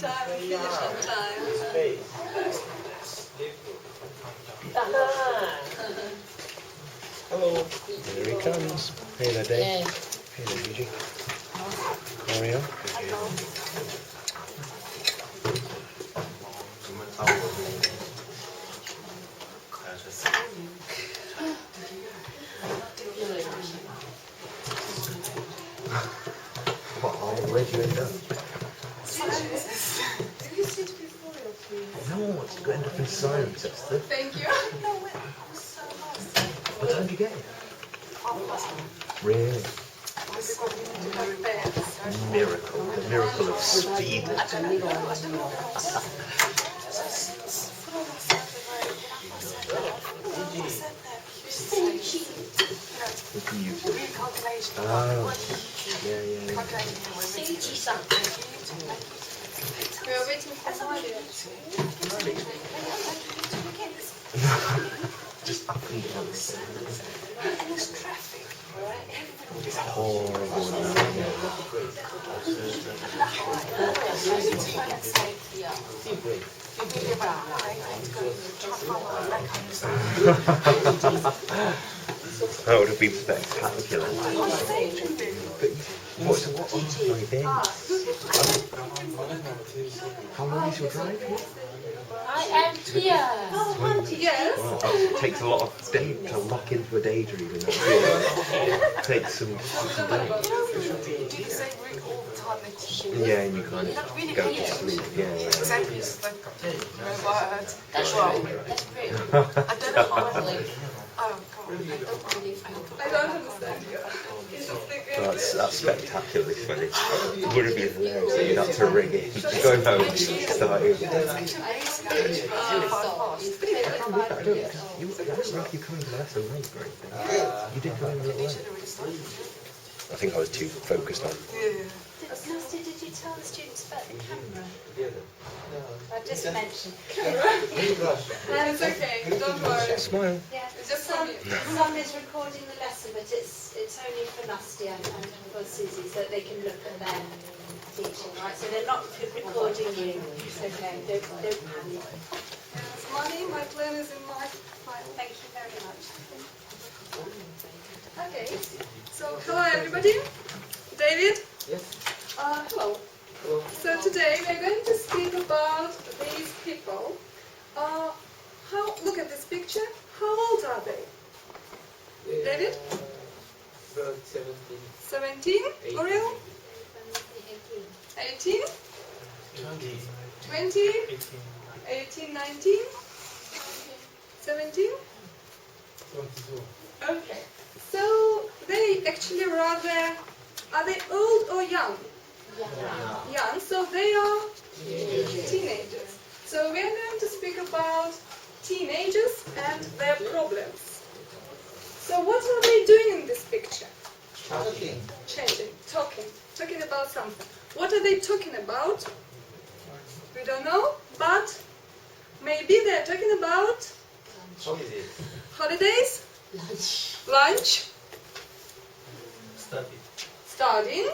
time, finish on time. Hello. Here he comes. Hey there, Dave. Yeah. Hey there, Gigi. Mario. Where'd you end up? Did you sit before or please? No, it's going to end up in science, Esther. Thank you. No, wait, I was so lost. What time did you get here? Half Really? past. Miracle. The miracle of speed. I don't know. What can you use? Recalculation. Oh. Yeah. We are waiting for Mario. Just up and down. There's traffic. It's horrible now. That would have been spectacular. What are you doing? How long is your drive? I am here. Yes. Well, it takes a lot of day to lock into a daydream. It takes some days. Do you say read all the time that you Yeah, and you kind of go to sleep. Yeah. exactly just like words. That's Well, true. That's true. I don't know how to oh god, I don't understand you. It's just like That's spectacularly funny. It would have been hilarious if you'd had to ring it. Go home and start it. I don't know if you come in less than late or anything. You did come in a little late. I think I was too focused on. Anastasia, did you tell the students about the camera? I just mentioned. It's okay, don't worry. Smile. Yeah, It's just Sam, for you. Sam is recording the lesson, but it's only for Anastasia and for Susie, so that they can look at their teaching, right? So they're not recording you. It's okay. Don't panic. Money, my plan is in my file. Thank you very much. Okay, so hello everybody. David? Yes. Hello. So today we're going to speak about these people. Look at this picture. How old are they? David? About 17. 17? Oriel? 18? 20. 20? 18, 19? 17? 22. Okay. So they actually rather, are they old or young? Young, so they are teenagers. So we are going to speak about teenagers and their problems. So what are they doing in this picture? Talking. Talking about something. What are they talking about? We don't know, but maybe they're talking about holidays, lunch, studying.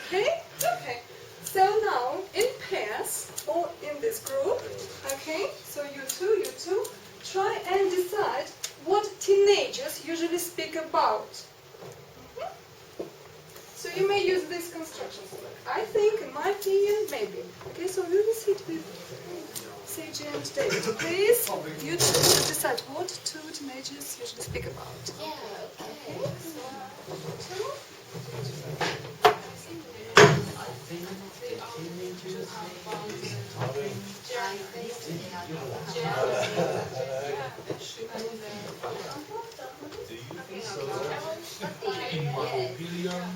Okay. So now in pairs or in this group, okay, so you two, try and decide what teenagers usually speak about. So you may use these constructions. I think, in my opinion, maybe. Okay, so we will sit with Sage and David. Please, you two decide what two teenagers usually speak about. Yeah, okay.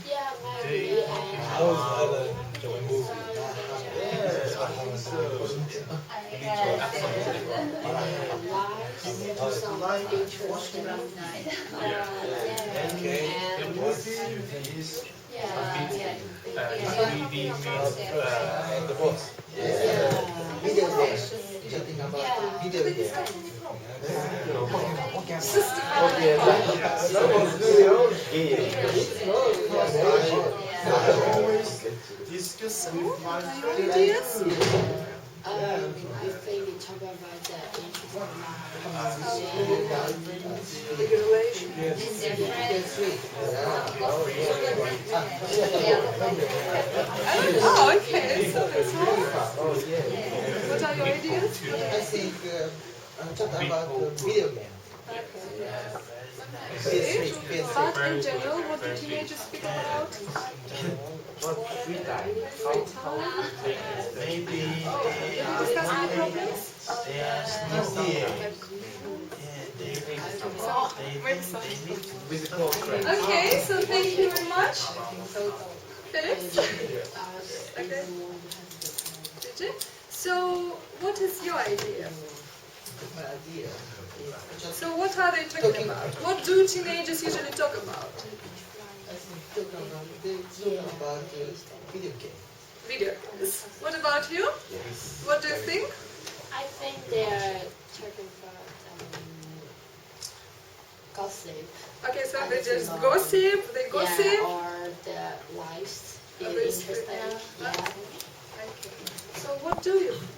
Yeah, maybe. The boss. Video games. Something about video games. discuss So, with my what are your friend. ideas? I think we talk about the interest The relation. Oh, okay. So that's all. What are your ideas? I think talk about video game. Okay. But in general, what do teenagers speak about? Free time. Maybe Did you discuss any problems? they are sleepy. Okay, so thank you very much. Philip? Okay. Did you? So, what is your idea? My idea. So, what are they talking about? What do teenagers usually talk about? They talk about video game. Video games. What about you? What do you think? I think they're talking about gossip. Okay, so they just gossip, they gossip. Yeah, or the lives. Or Is they interesting. yeah. Yeah. Okay. So what do you think?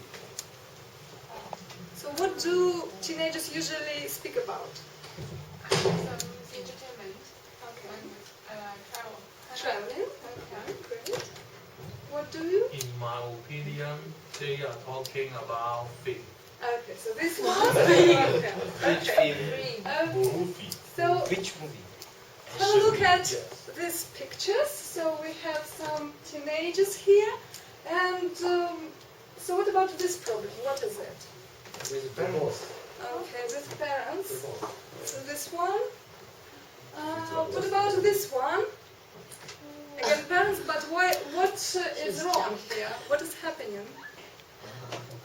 So what do teenagers usually speak about? Entertainment, Okay. travel. Traveling. Okay, great. What do you? In my opinion, they are talking about film. Okay, so this one. Okay. Okay. So Which movie? have a look at these pictures. So we have some teenagers here, and so what about this problem? What is it? With parents. Okay, with parents. So this one. What about this one? Again, parents. But why? What is wrong here? What is happening?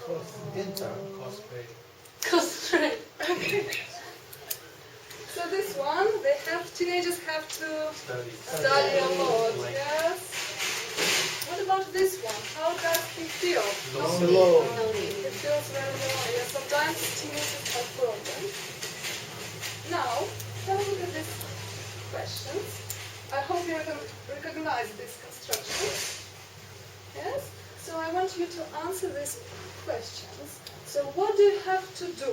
Cosplay. Cosplay. Okay. So this one, teenagers have to study a lot. Yes. What about this one? How does he feel? Slow. He feels very low. Yes, sometimes teenagers have problems. Now, have a look at these questions. I hope you recognize these constructions. Yes? So I want you to answer these questions. So what do you have to do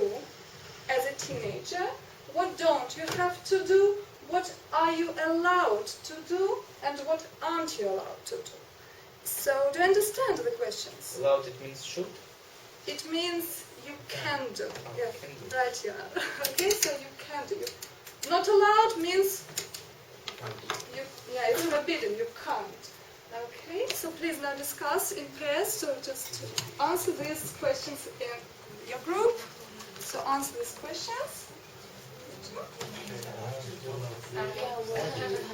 as a teenager? What don't you have to do? What are you allowed to do? And what aren't you allowed to do? So do you understand the questions? Allowed, it means should? It means you can do. Yeah, right, you are. Okay, so you can do. Not allowed means it's forbidden, you can't. Okay, so please now discuss in pairs. So just answer these questions in your group. So answer these questions.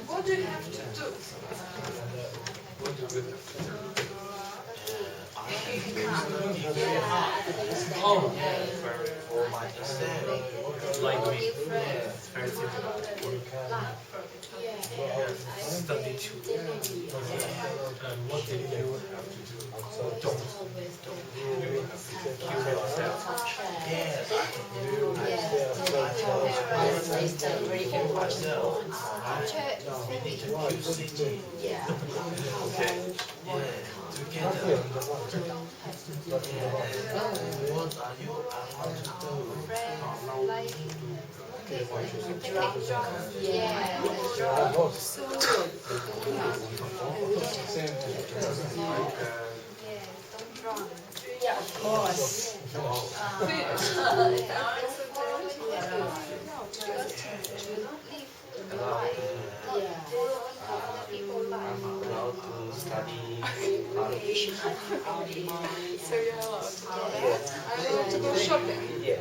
What do you have to do? Like me. It's very simple. Study too. And what did you have to do? Don't. You have to kill yourself. So you're allowed to do that. I'm allowed to go shopping. Yes.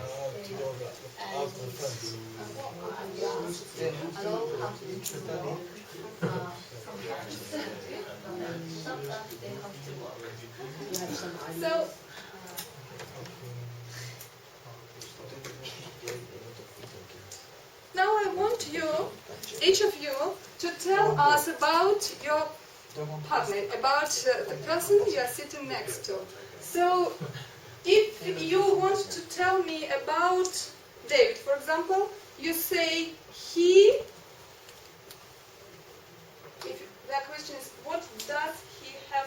So now I want you, each of you, to tell us about your partner, about the person you are sitting next to. So if you want to tell me about David, for example, you say he. If the question is, what does he have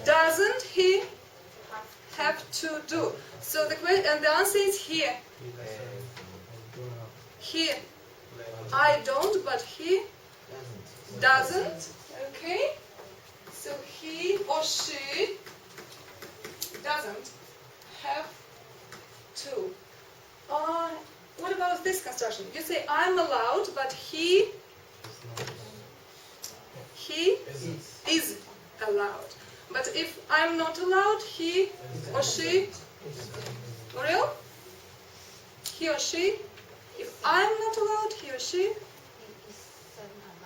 doesn't he have to do? So the answer is here. He, I don't, but he doesn't. Okay? So he or she doesn't have to. What about this construction? You say I'm allowed, but he is allowed. But if I'm not allowed, he or she, real? He or she. If I'm not allowed, he or she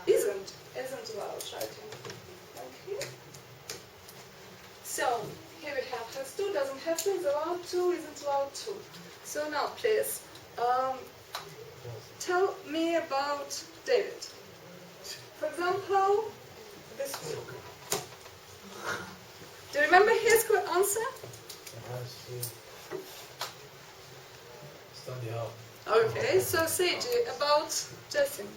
isn't allowed, right? Okay. So here we have has to, doesn't have to, is allowed to, isn't allowed to. So now, please, tell me about David. For example, this one. Do you remember his answer? Stand up. Okay, so Seiji, about Jessim.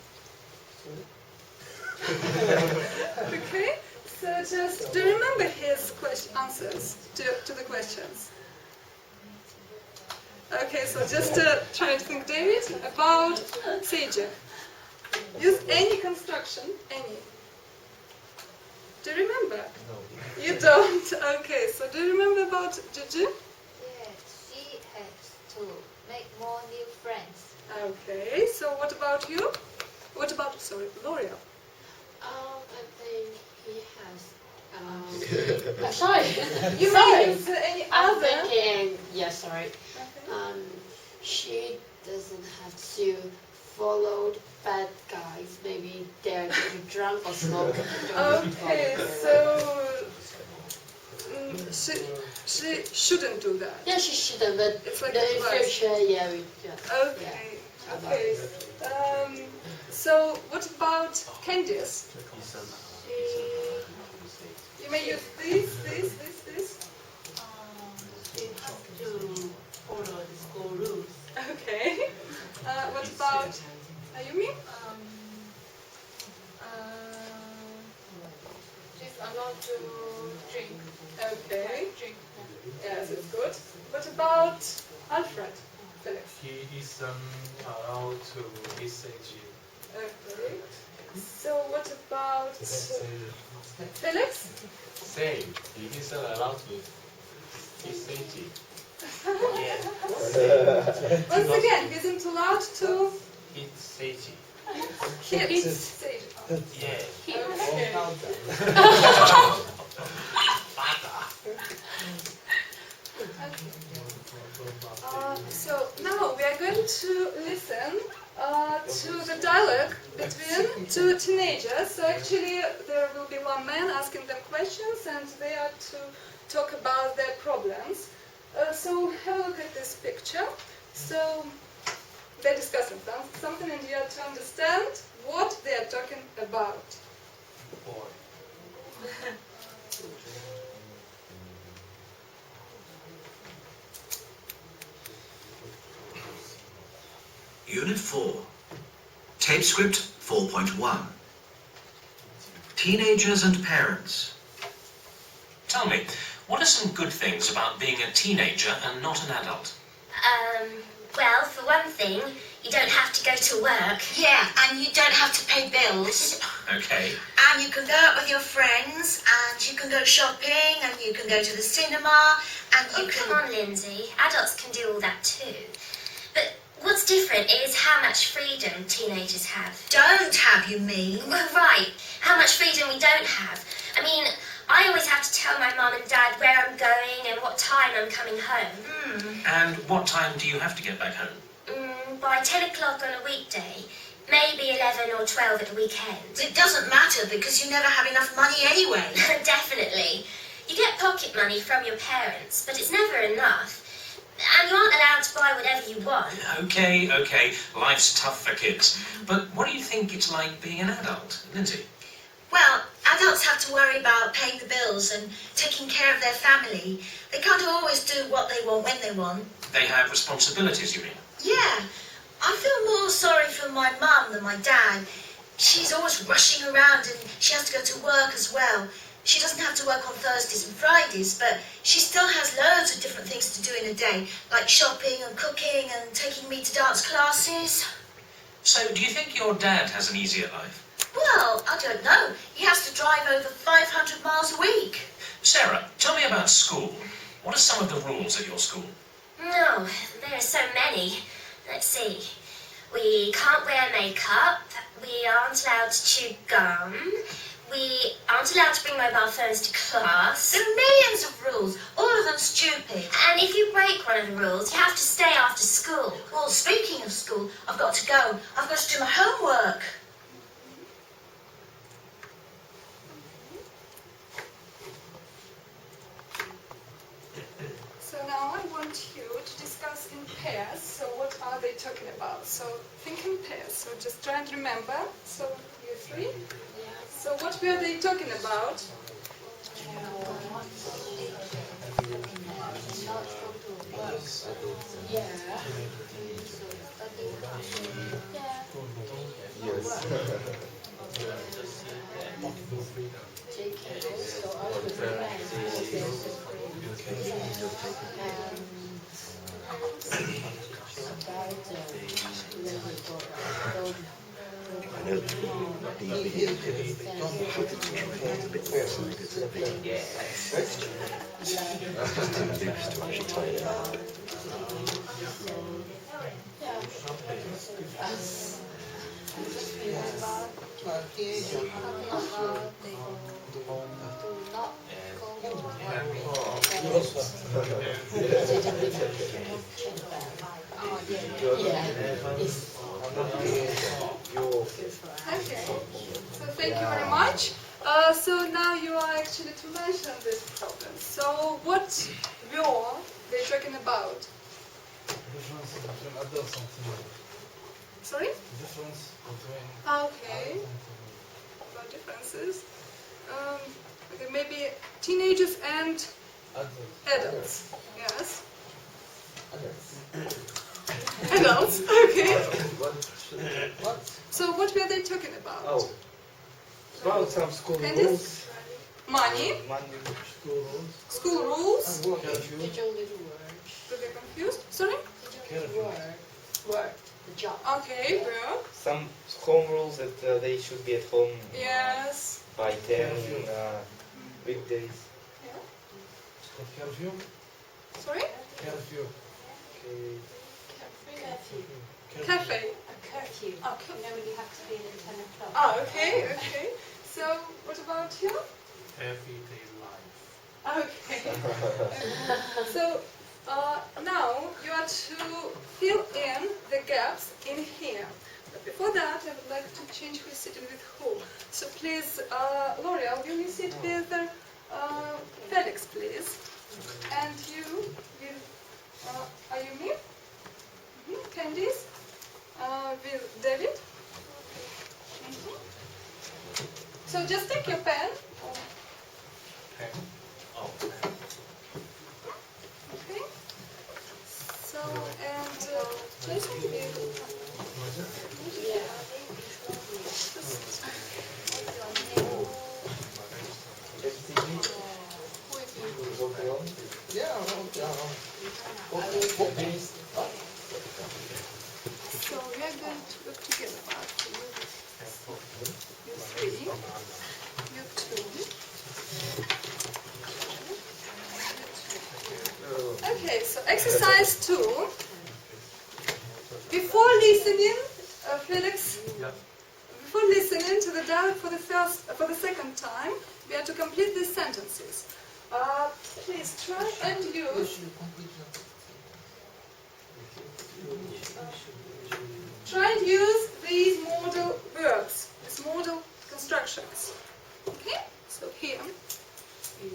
Okay, so just do you remember his answers to the questions? Okay, so just try to think, David, about Seiji. Use any construction, any. Do you remember? No. You don't? Okay, so do you remember about Juju? Yeah, she has to make more new friends. Okay, so what about you? What about, sorry, L'Oreal? I think he has. Sorry. You Sorry. may use any I'm other. thinking. Yeah, sorry. Okay. She doesn't have to follow bad guys. Maybe they're getting drunk or smoke. Okay, so she shouldn't do that. Yeah, she shouldn't. But It's like in the advice. future, yeah, we. Yeah. Okay, okay. So what about Candice? You may use this. She has to follow the school rules. Okay. What about Ayumi? She's allowed to drink. Okay. Drink. Yes, it's good. What about Alfred? Felix. He isn't allowed to ECG. Okay. So what about Felix? Say, he isn't allowed to ECG. Once again, he isn't allowed to ECG. hit Sage. Yeah. So now we are going to listen to the dialogue between two teenagers. So actually there will be one man asking them questions and they are to talk about their problems. So have a look at this picture. So they're discussing something and you have to understand what they are talking about. Unit 4, Tape Script 4.1. Teenagers and Parents. Tell me, what are some good things about being a teenager and not an adult? Well, for one thing, you don't have to go to work. Yeah, and you don't have to pay bills. Okay. And you can go out with your friends, and you can go shopping, and you can go to the cinema, and you can... Come on, Lindsay. Adults can do all that too. But what's different is how much freedom teenagers have. Don't have, you mean? Well, right. How much freedom we don't have. I mean, I always have to tell my mum and dad where I'm going and what time I'm coming home. And what time do you have to get back home? By 10 o'clock on a weekday, maybe 11 or 12 at the weekend. It doesn't matter because you never have enough money anyway. Definitely. You get pocket money from your parents, but it's never enough. And you aren't allowed to buy whatever you want. Okay. Life's tough for kids. But what do you think it's like being an adult, Lindsay? Well, adults have to worry about paying the bills and taking care of their family. They can't always do what they want when they want. They have responsibilities, you mean? Yeah. I feel more sorry for my mum than my dad. She's always rushing around and she has to go to work as well. She doesn't have to work on Thursdays and Fridays, but she still has loads of different things to do in a day, like shopping and cooking and taking me to dance classes. So, do you think your dad has an easier life? Well, I don't know. He has to drive over 500 miles a week. Sarah, tell me about school. What are some of the rules at your school? No, there are so many. Let's see. We can't wear makeup. We aren't allowed to chew gum. We aren't allowed to bring mobile phones to class. There are millions of rules, all of them stupid. And if you break one of the rules, you have to stay after school. Well, speaking of school, I've got to go. I've got to do my homework. So now I want you to discuss in pairs. So what are they talking about? So think in pairs. So just try and remember. So you three. So what were they talking about? I know the DVD is a bit outside, it's a bit just too loose to actually tie it up. Okay, so thank you very much. So now you are actually to mention this problem. So what were they talking about? Sorry? Okay. What differences? Okay, maybe teenagers and adults. Yes. Adults. Okay. So what were they talking about? Oh. About some school And rules. Money. School rules. School rules. Little words. Do they confused? Sorry? Work. The job. Okay, well. Some home rules that they should be at home Yes. by 10 weekdays. Curfew. Sorry? Curfew. Cafe. A curfew. Okay. You know when you have to be in at 10 o'clock. Oh, okay, okay. So what about you? Everyday life. Okay. So now you are to fill in the gaps in here. But before that, I would like to change who is sitting with who. So please, L'Oreal, will you sit with Felix, please? And you will, are you me? Candice? With David? So just take your pen. Okay. So, and place it So we are going to look together. You three, you two. Okay, so exercise 2. Before listening, Felix, before listening to the dialogue for the second time, we are to complete these sentences. Please try and use. Try and use these modal verbs, these modal constructions. Okay? So here.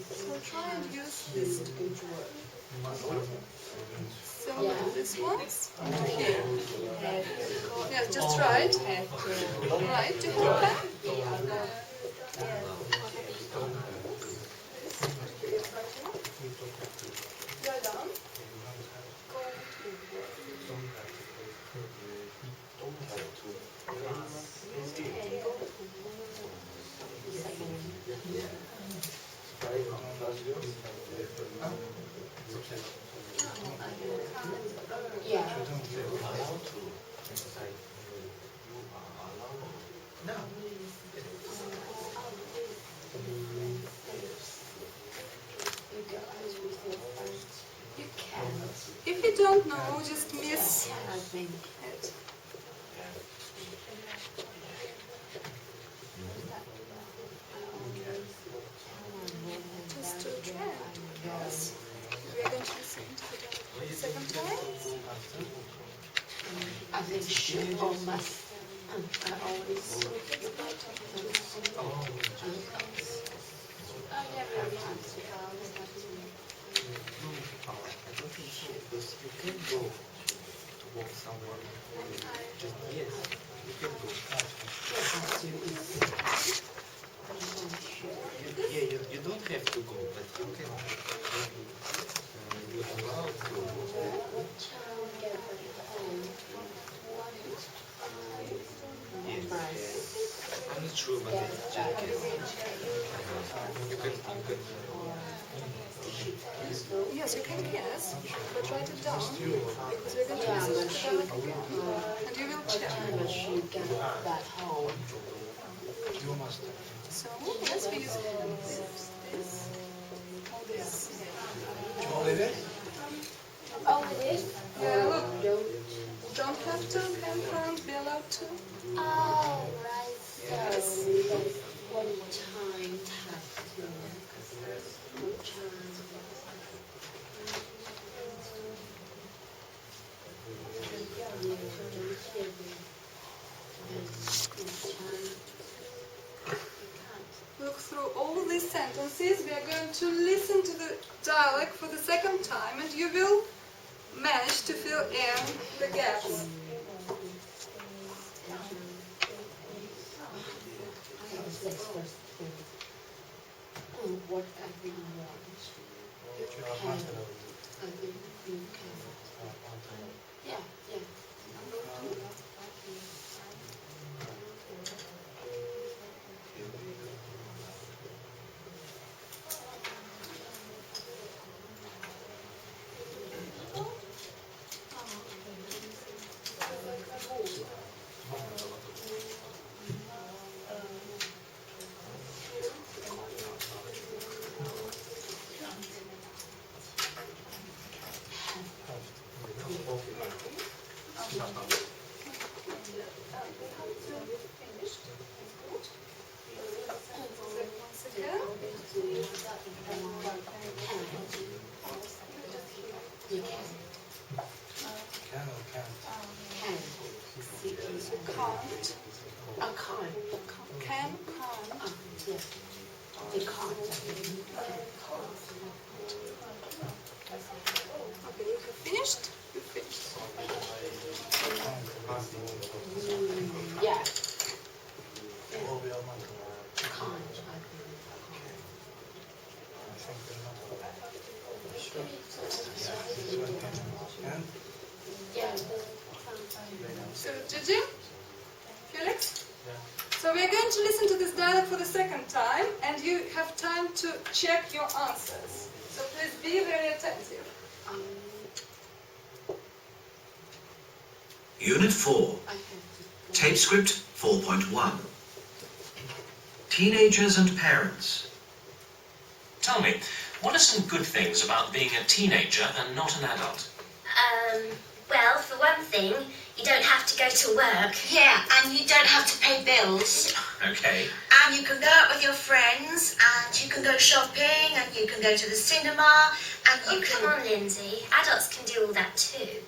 So try and use this word. So this one to here. Yes, just try it. Right, do you have a pen? You are done. Yeah. No. You go out with your friends. You can. If you don't know, just miss I think. it. Just to try it. Yes. We're going to listen to the second time. I think should or must. I always. I never had to. I always have to. You can go to walk somewhere. Just yes, you can go. You don't have to go, but you can. You are allowed to. Yes. I'm not sure, but it's just you can. Yes, you can guess, but write it down because we're going to listen to the dialogue again. And you will check. But she get that home. So, yes, we use this, all this. Only this? Yeah, look. Don't have to, can't be allowed to. Oh, right. So, one time have to. One time. Look through all these sentences. We are going to listen to the dialogue for the second time, and you will manage to fill in the gaps. Whatever you want. You can. I think you can. Yeah, yeah. So, Gigi? Felix? So we are going to listen to this dialogue for the second time, and you have time to check your answers. So please be very attentive. Unit 4. Tape script 4.1. Teenagers and parents. Tell me, what are some good things about being a teenager and not an adult? Well, for one thing, you don't have to go to work. Yeah, and you don't have to pay bills. Okay. And you can go out with your friends, and you can go shopping, and you can go to the cinema, and you can... Come on, Lindsay. Adults can do all that too.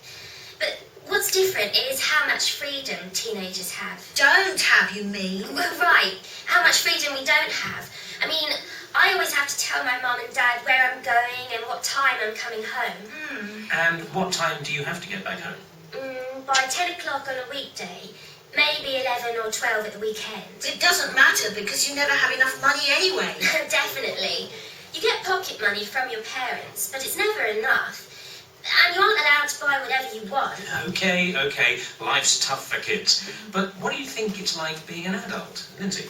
But what's different is how much freedom teenagers have. Don't have, you mean? Well, right. How much freedom we don't have. I mean, I always have to tell my mum and dad where I'm going and what time I'm coming home. And what time do you have to get back home? By 10 o'clock on a weekday, maybe 11 or 12 at the weekend. It doesn't matter because you never have enough money anyway. Definitely. You get pocket money from your parents, but it's never enough. And you aren't allowed to buy whatever you want. Okay, life's tough for kids. But what do you think it's like being an adult, Lindsay?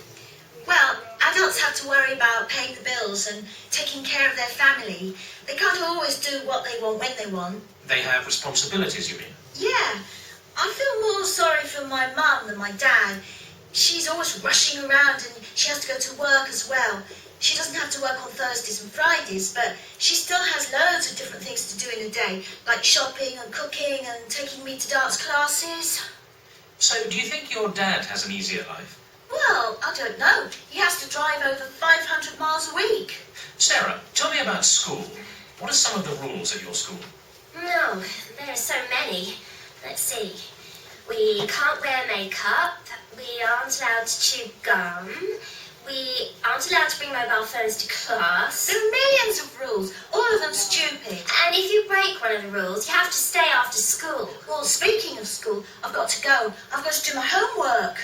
Well, as Adults have to worry about paying the bills and taking care of their family. They can't always do what they want when they want. They have responsibilities, you mean? Yeah, I feel more sorry for my mum than my dad. She's always rushing around and she has to go to work as well. She doesn't have to work on Thursdays and Fridays, but she still has loads of different things to do in a day, like shopping and cooking and taking me to dance classes. So, do you think your dad has an easier life? Well, I don't know. He has to drive over 500 miles a week. Sarah, tell me about school. What are some of the rules at your school? No, there are so many. Let's see. We can't wear makeup. We aren't allowed to chew gum. We aren't allowed to bring mobile phones to class. There are millions of rules, all of them stupid. And if you break one of the rules, you have to stay after school. Well, speaking of school, I've got to go. I've got to do my homework.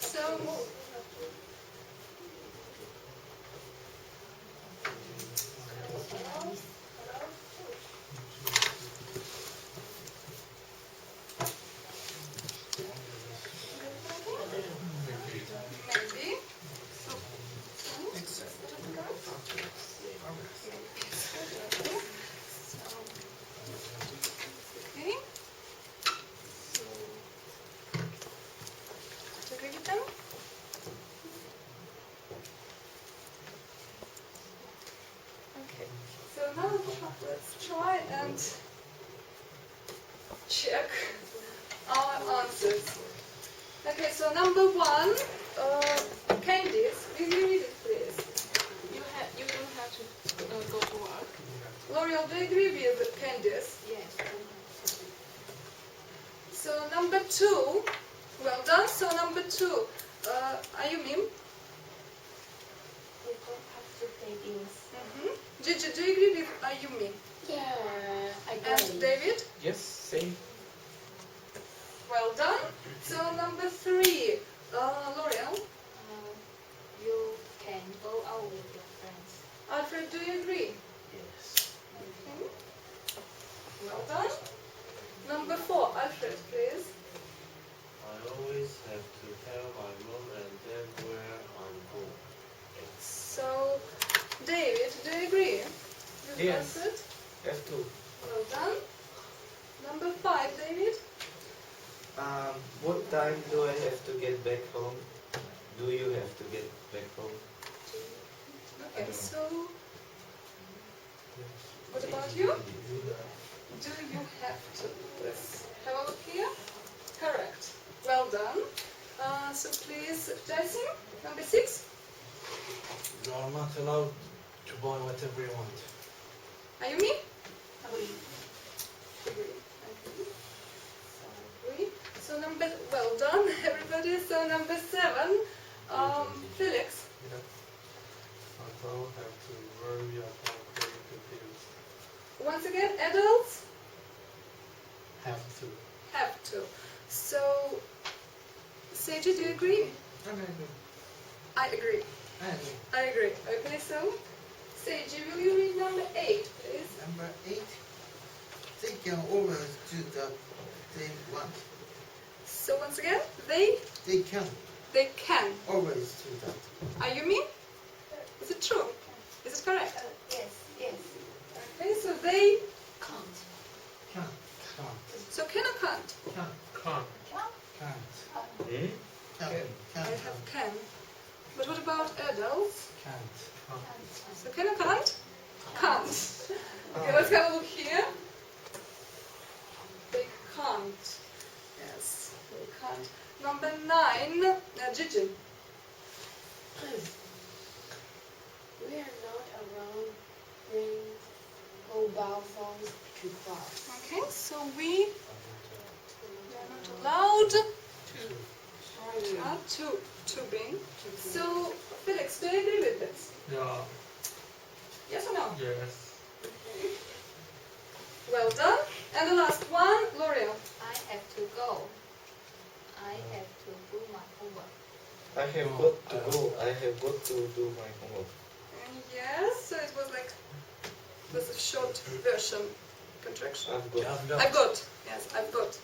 So, maybe. Okay. So, agree with them? Okay. So now let's try and check our answers. Okay, so number one, Candice, will you read it please? You don't have to go to work. L'Oreal, do you agree with Candice? Yes. So number two, well done. So number two, Ayumi. We don't have to pay bills. Gigi, do you agree with Ayumi? Yeah, I And agree. David? Yes, same. Well done. So number three, L'Oreal. You can go out with your friends. Alfred, do you agree? Yes. Okay. Well done. Number four, Alfred, please. I always have to tell my mom and dad where I'm going. So, David, do you agree with Yes. Alfred? F2. Well done. Number five, David. What time do I have to get back home? Do you have to get back home? Okay, so what about you? Do you have to? Let's have a look here. Correct. Well done. So please, Jason, number six. You are not allowed to buy whatever you want. Ayumi? Agree. Agree. Agree. So well done, everybody. So number seven, Felix. I don't have to worry about paying the bills. Once again, adults Have to. have to. So, Seiji, do you agree? I agree. I agree. Okay, so Seiji, will you read number 8, please? Number 8, they can always do that they want. So once again, They can always do that. Ayumi? Is it true? Is it correct? Yes, yes. Okay, so they Can't. Can't. so can or can't? Can't. Can't. I have can. But what about adults? Can't. So can or can't? Can't. Okay, let's have a look here. They can't. Yes, they can't. Number 9, Gigi. We are not allowed bring mobile phones to class. Okay, so we are not allowed to bring. So, Felix, do you agree with this? Yeah. Yes or no? Yes. Okay. Well done. And the last one, L'Oreal. I have to go. I have to do my homework. I have got to go. I have got to do my homework. Yes, so it was like this is short version contraction. I've got. I've got. Yes, I've got.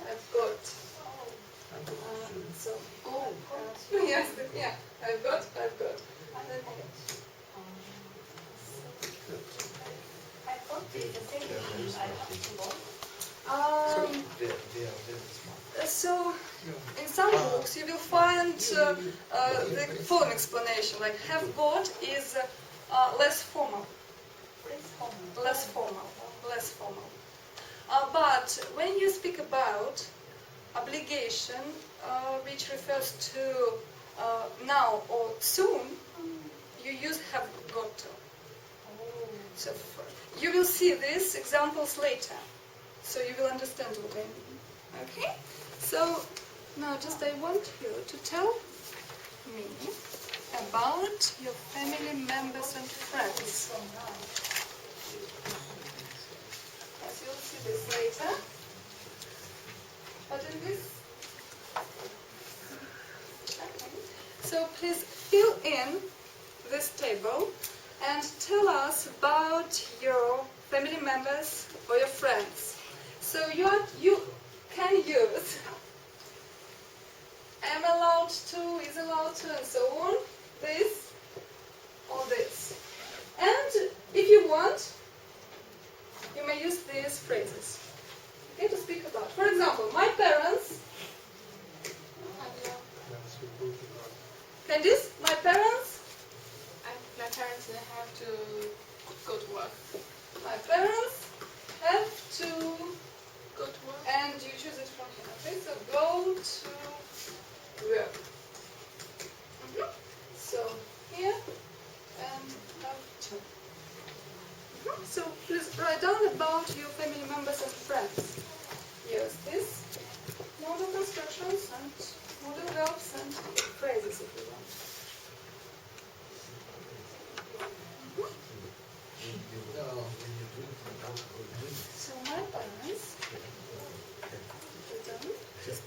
I've got. So, yes, yeah, I've got. So, in some books you will find the following explanation, like have got is less formal. Less formal. But when you speak about obligation, which refers to now or soon, you use have got to. So you will see these examples later, so you will understand what I mean. Okay? So now just I want you to tell me about your family members and friends. As you'll see this later. But in this, so please fill in this table and tell us about your family members or your friends. So you can use am allowed to, is allowed to, and so on, this or this. And if you want, you may use these phrases. Okay, to speak about. For example, my parents. Candice, my parents. My parents have to go to work. My parents have to go to work. And you choose it from here. Okay, so go to work. So here and have to. So please write down about your family members and friends. Use this modal constructions and modal verbs and phrases if you want. So my parents, just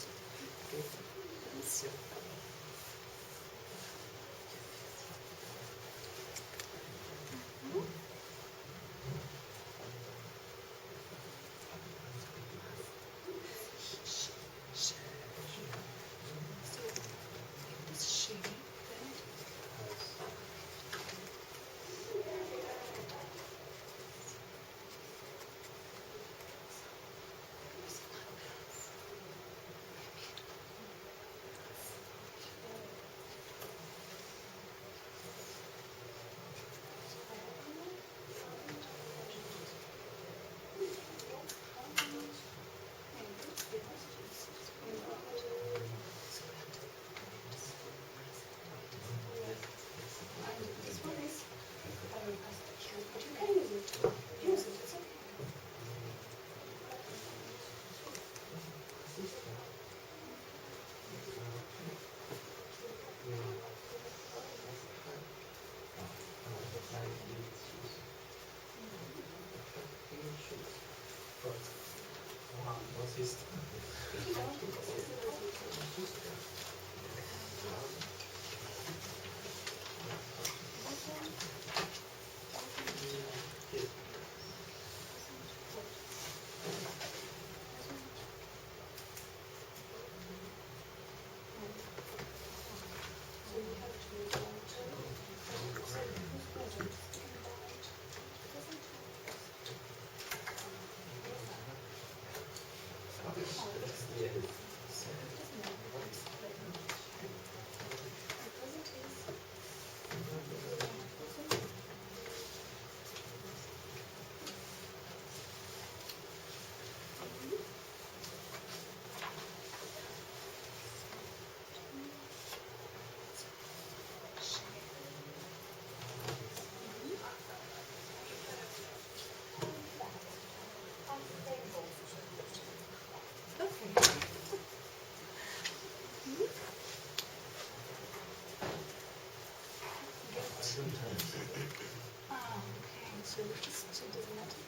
so just it doesn't matter.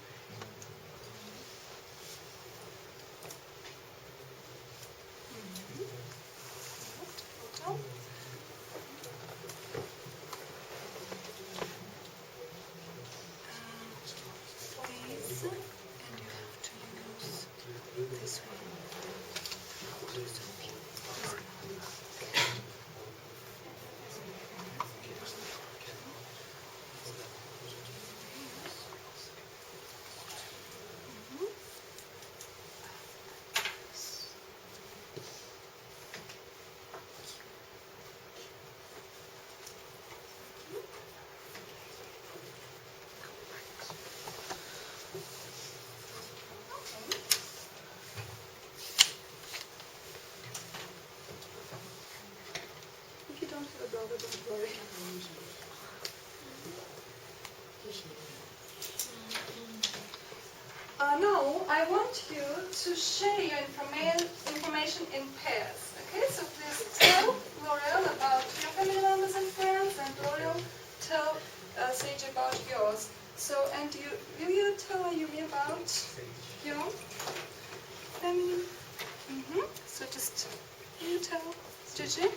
These, and you have to use this one. I want you to share your information in pairs. Okay, so please tell L'Oreal about your family members and friends, and L'Oreal tell Sage about yours. So, and will you tell Ayumi about your family? So just you tell Gigi,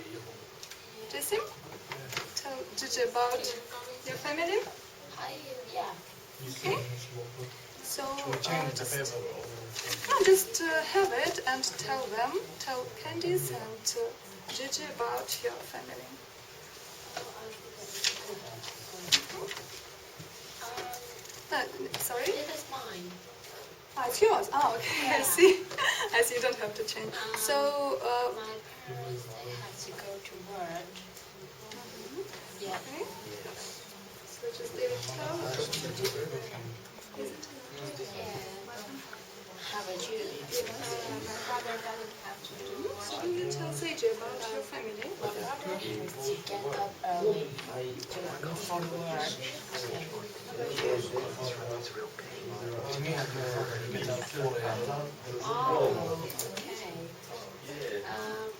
Jessie, tell Gigi about your family. Yeah. Okay. So just have it and tell them, tell Candice and Gigi about your family. Sorry? Yeah, that's mine. Ah, it's yours. Ah, okay. Yeah. I see. I see. You don't have to change. So. My parents, they have to go to work. Yeah. Okay. So just they will tell. How about you? My father doesn't have to do work. So you tell Sage about your family. My brother has to get up early to go for work. Oh, okay.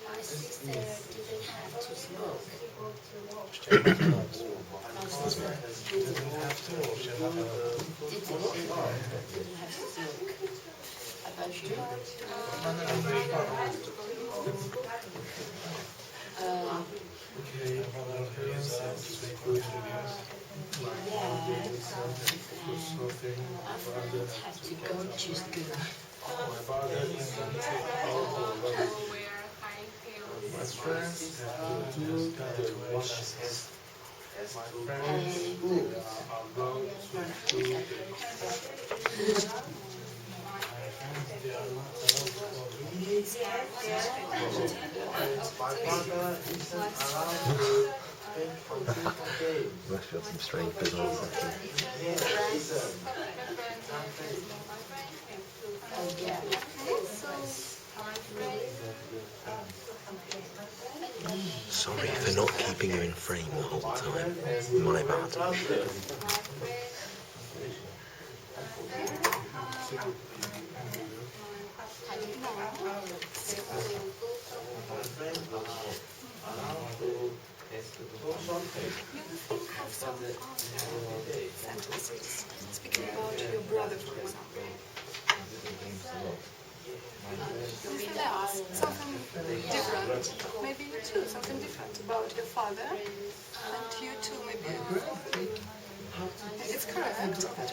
My sister didn't have to smoke. My sister didn't have to smoke. About you? My friends have to go to school. Wear high heels. My friends have to do the wash hands. My friends are going to do the they are not allowed my father isn't allowed to spend computer games. Must feel some strange bizarre section. Sorry for not keeping you in frame the whole time. My bad. Sentences speaking about your brother, for example. Something else, something different. Maybe you too, something different about your father, and you too, maybe. It's correct, but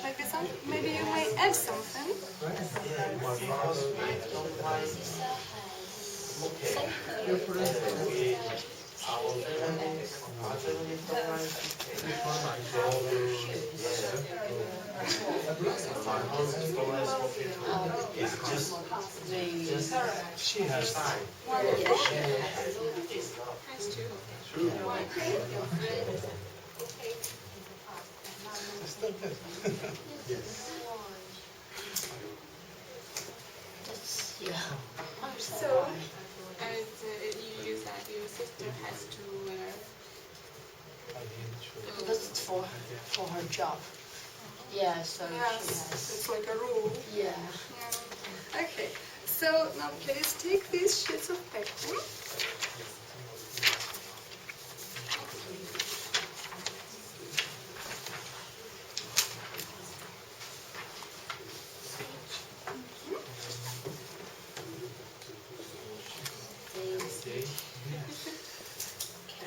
maybe you may add something. She has time. Has to. So, And you said your sister has to wear. Because it's for her job. Yeah, so yes, she has. it's like a rule. Yeah. Okay, so now please take these sheets of paper.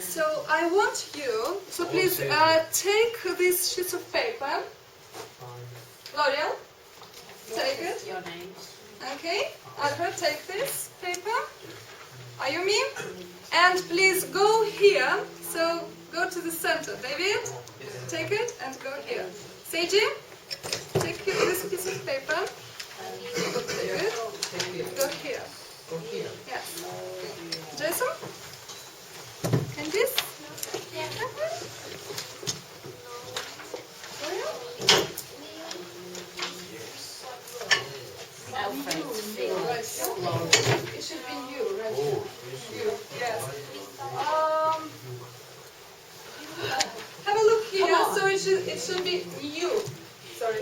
So I want you, so please take these sheets of paper. L'Oreal, take it. Your names. Okay, Alfred, take this paper. Ayumi, and please go here. So go to the center. David, take it and go here. Seiji, take this piece of paper. Take it. Go here. Yes. Jason, and this. Alfred. It should be you, right? You, yes. Have a look here. So it should be you. Sorry.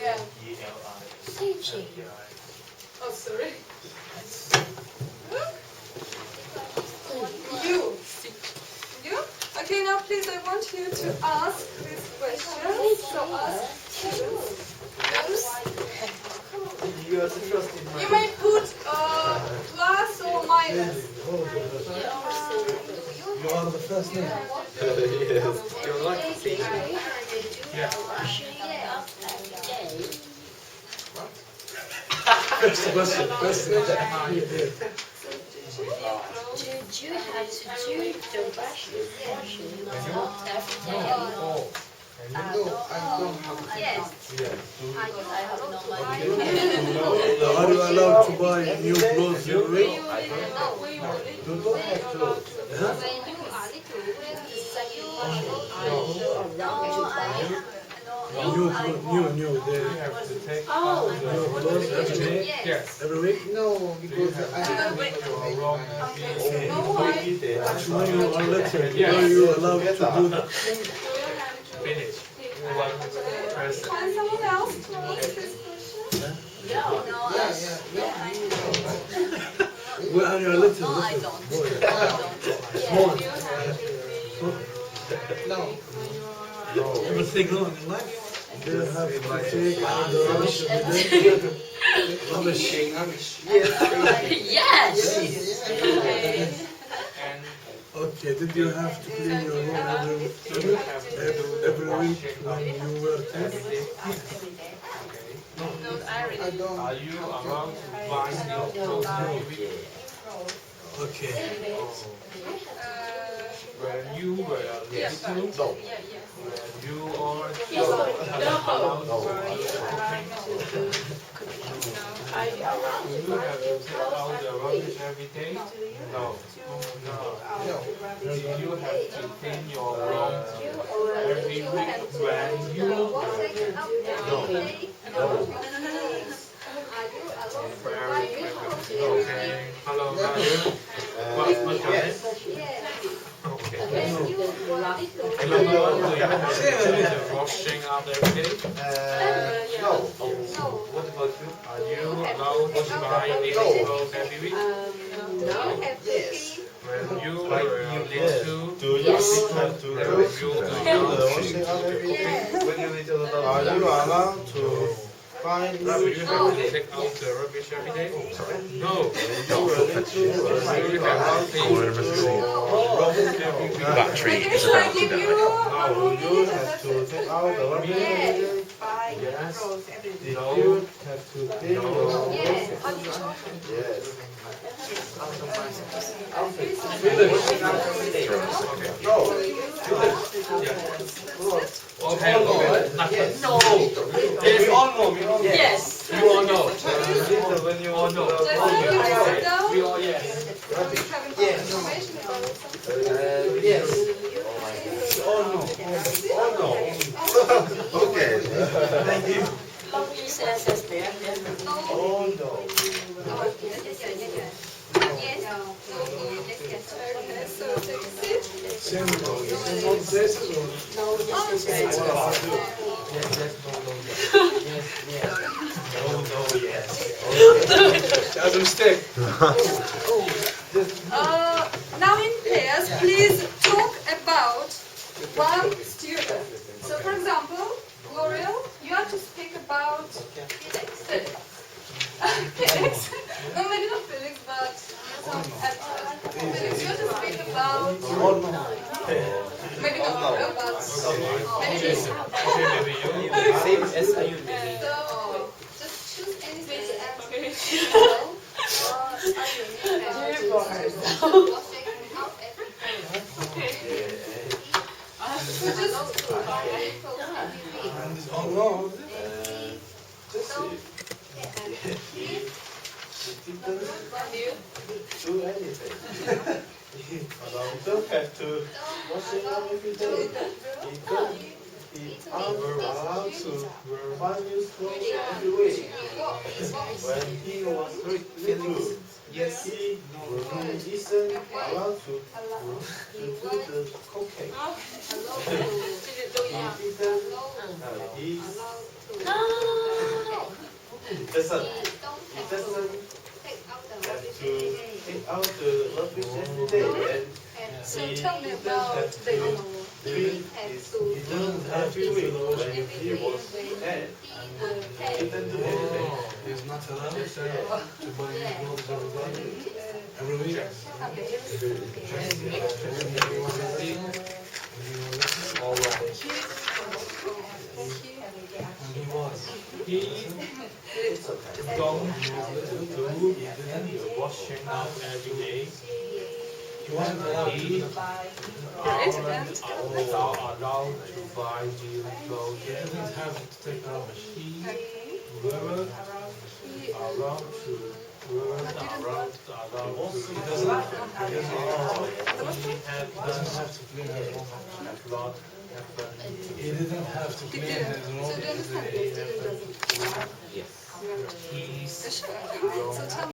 Yeah. teaching? Oh, sorry. You. You? Okay, now please, I want you to ask this question. So ask students. You are the first in my You may put plus or minus. You are the first name. Yes. You're like a teacher. Yeah. First question. First Did you have to do the washing every day? Oh. No, I don't have. Yes. I have no money. Are you allowed to buy new clothes every week? You don't have to. New. They have to take new clothes every day. Yes. Every week? No, because I have When you are little, are you allowed to do that? Finish. One person. Find someone else to ask this question. When you're little, boy. Small. No. Everything wrong in life? Do you have to take out the rubbish every day? Rubbish. Yes. Okay, did you have to clean your room every week when you were 10? I don't. Are you allowed to buy new clothes every week? Okay. When you were little, when you are do you have to take out the rubbish every day? No. Do you have to clean your room every week when you Okay. Hello, what's your name? Okay. The washing up every day? No. What about you? Are you allowed to buy new clothes every week? Yes. When you were little, Do you have to washing up every day? when you little Are you allowed to buy do new you have to take out the rubbish every day? No. You have to Battery is about to die. No, you have to take out the rubbish every day. Yes. Did you have to clean your room? Yes. Okay. No. We all know. Yes. You all know. When you all know. We all yes. Yes. All know. Okay. Thank you. All know. As a mistake. Now in pairs, please talk about one student. So for example, L'Oreal, you have to speak about Felix. Felix. No, maybe not Felix, but some Felix, you have to speak about maybe not L'Oreal, but maybe Same as I use. So just choose anything and Do anything. You don't have to wash it up every day. He allowed to buy new clothes every week. When he was little, yes, he isn't allowed to do the cooking. He didn't. doesn't have to take out the rubbish every day, and So he tell me doesn't about have to clean his every week when he was dead. He didn't do anything. He's not allowed to buy new clothes every week. All right. And he was. He gone to didn't washing up every day. He wasn't allowed to. Allowed to buy new clothes. He didn't have to take out a machine. Whoever around to whoever around to he doesn't have to clean his room a lot. He didn't have to clean his room. So do you understand? Yes. So tell